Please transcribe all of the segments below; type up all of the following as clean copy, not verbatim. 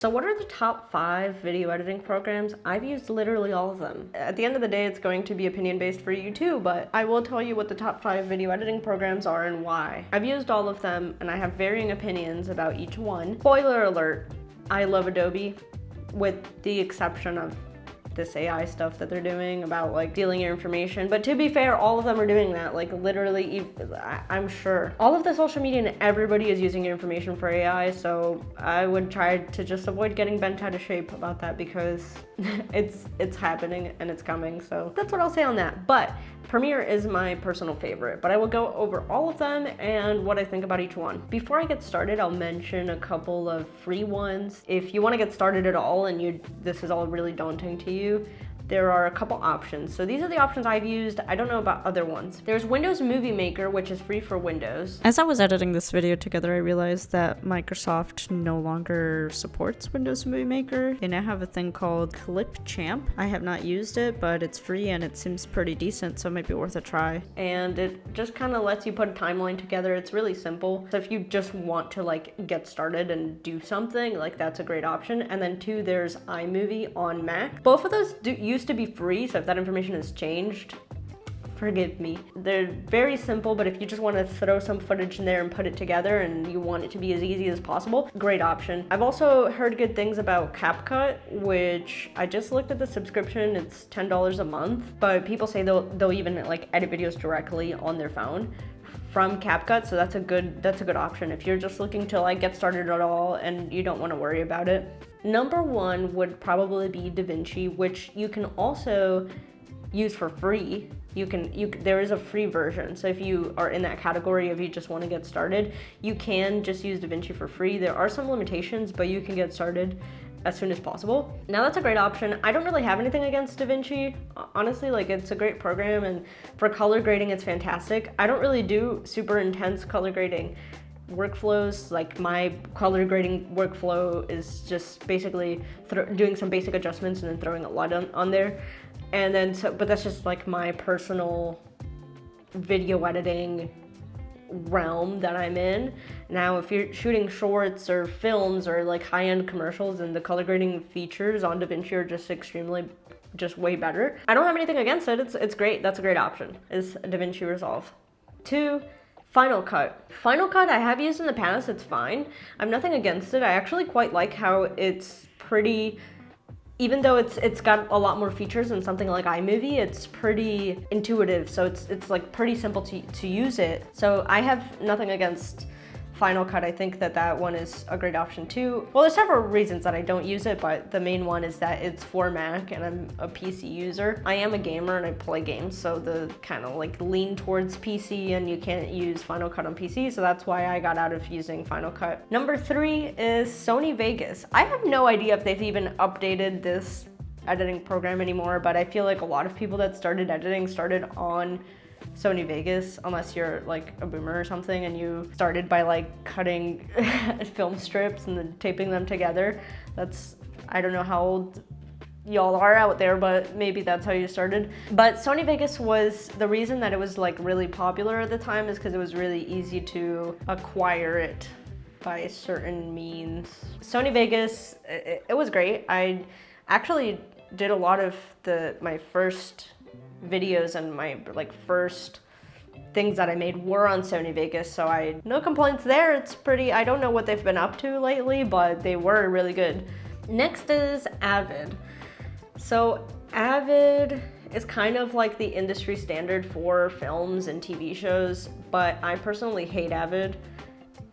So what are the top 5 video editing programs? I've used literally all of them. At the end of the day, it's going to be opinion-based for you too, but I will tell you what the top 5 video editing programs are and why. I've used all of them and I have varying opinions about each one. Spoiler alert, I love Adobe, with the exception of this AI stuff that they're doing about like stealing your information. But to be fair, all of them are doing that. Like literally, I'm sure. All of the social media and everybody is using your information for AI, so I would try to just avoid getting bent out of shape about that because it's happening and it's coming. So that's what I'll say on that. But Premiere is my personal favorite, but I will go over all of them and what I think about each one. Before I get started, I'll mention a couple of free ones. If you want to get started at all and this is all really daunting to you, there are a couple options. So these are the options I've used. I don't know about other ones. There's Windows Movie Maker, which is free for Windows. As I was editing this video together, I realized that Microsoft no longer supports Windows Movie Maker. They now have a thing called Clipchamp. I have not used it, but it's free and it seems pretty decent, so it might be worth a try. And it just kind of lets you put a timeline together. It's really simple. So if you just want to like get started and do something, like that's a great option. And then 2, there's iMovie on Mac. Both of those used to be free, so if that information has changed, forgive me. They're very simple, but if you just want to throw some footage in there and put it together and you want it to be as easy as possible, great option. I've also heard good things about CapCut, which I just looked at the subscription. It's $10 a month, but people say they'll even like edit videos directly on their phone from CapCut, so that's a good option if you're just looking to like get started at all and you don't want to worry about it. Number 1 would probably be DaVinci, which you can also use for free. There is a free version, so if you are in that category, if you just want to get started, you can just use DaVinci for free. There are some limitations, but you can get started as soon as possible. Now that's a great option. I don't really have anything against DaVinci. Honestly, like it's a great program, and for color grading, it's fantastic. I don't really do super intense color grading workflows. Like my color grading workflow is just basically doing some basic adjustments and then throwing a lot on there. And then, but that's just like my personal video editing realm that I'm in. Now, if you're shooting shorts or films or like high-end commercials, and the color grading features on DaVinci are just way better. I don't have anything against it. It's great. That's a great option, is DaVinci Resolve. 2, Final Cut. Final Cut I have used in the past. It's fine. I have nothing against it. I actually quite like how it's pretty, even though it's got a lot more features than something like iMovie, it's pretty intuitive. So it's like pretty simple to use it. So I have nothing against Final Cut. I think that one is a great option too. Well, there's several reasons that I don't use it, but the main one is that it's for Mac and I'm a PC user. I am a gamer and I play games, so the kind of like lean towards PC, and you can't use Final Cut on PC, so that's why I got out of using Final Cut. Number 3 is Sony Vegas. I have no idea if they've even updated this editing program anymore, but I feel like a lot of people that started editing started on Sony Vegas, unless you're like a boomer or something and you started by like cutting film strips and then taping them together. I don't know how old y'all are out there, but maybe that's how you started. But Sony Vegas was, the reason that it was like really popular at the time is because it was really easy to acquire it by certain means. Sony Vegas, it was great. I actually did a lot of my first videos and my like first things that I made were on Sony Vegas, so no complaints there. It's pretty, I don't know what they've been up to lately, but they were really good. Next is Avid. So Avid is kind of like the industry standard for films and TV shows, but I personally hate Avid.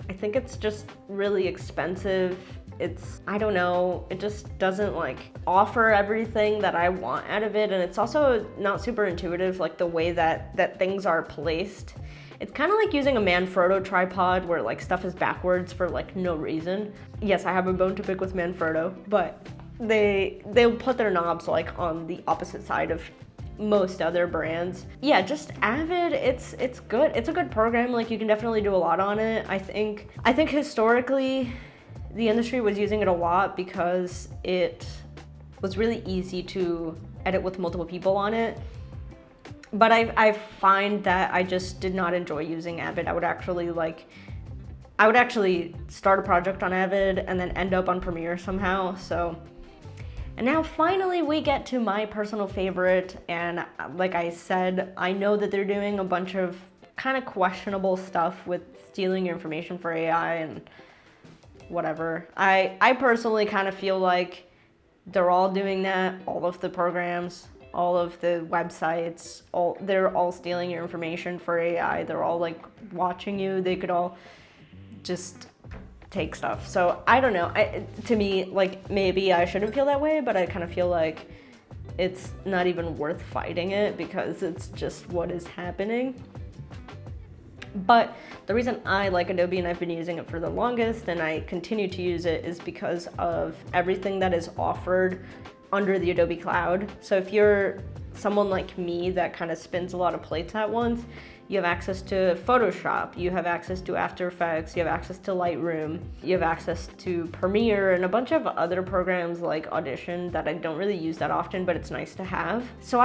I think it's just really expensive. I don't know, it just doesn't like offer everything that I want out of it, and it's also not super intuitive, like the way that things are placed. It's kind of like using a Manfrotto tripod where like stuff is backwards for like no reason. Yes, I have a bone to pick with Manfrotto, but they'll put their knobs like on the opposite side of most other brands. Yeah, just Avid, it's good. It's a good program. Like you can definitely do a lot on it. I think historically the industry was using it a lot because it was really easy to edit with multiple people on it. But I find that I just did not enjoy using Avid. I would actually like I would actually start a project on Avid and then end up on Premiere somehow. So, and now finally we get to my personal favorite. And like I said, I know that they're doing a bunch of kind of questionable stuff with stealing your information for AI and whatever. I personally kind of feel like they're all doing that, all of the programs, all of the websites, they're all stealing your information for AI. They're all like watching you. They could all just take stuff. So I don't know. To me, like, maybe I shouldn't feel that way, but I kind of feel like it's not even worth fighting it because it's just what is happening. But the reason I like Adobe and I've been using it for the longest and I continue to use it is because of everything that is offered under the Adobe Cloud. So if you're someone like me that kind of spins a lot of plates at once, you have access to Photoshop, you have access to After Effects, you have access to Lightroom, you have access to Premiere and a bunch of other programs like Audition that I don't really use that often, but it's nice to have. So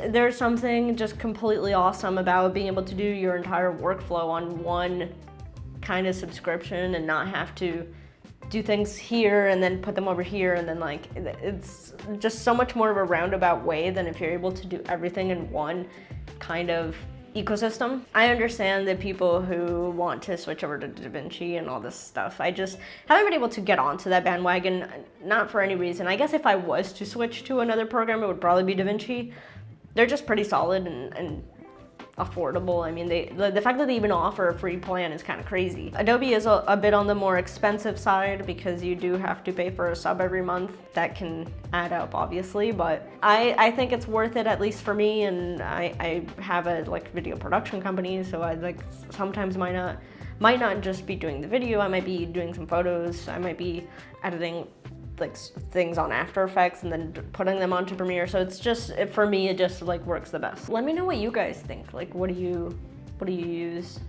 there's something just completely awesome about being able to do your entire workflow on one kind of subscription and not have to do things here and then put them over here, and then like it's just so much more of a roundabout way than if you're able to do everything in one kind of ecosystem. I understand that people who want to switch over to DaVinci and all this stuff, I just haven't been able to get onto that bandwagon, not for any reason. I guess if I was to switch to another program, it would probably be DaVinci. They're just pretty solid and affordable. I mean, the fact that they even offer a free plan is kind of crazy. Adobe is a bit on the more expensive side because you do have to pay for a sub every month. That can add up, obviously, but I think it's worth it, at least for me. And I have a video production company, so I sometimes might not just be doing the video. I might be doing some photos. I might be editing things on After Effects and then putting them onto Premiere. So it's just, for me, it just works the best. Let me know what you guys think. What do you use?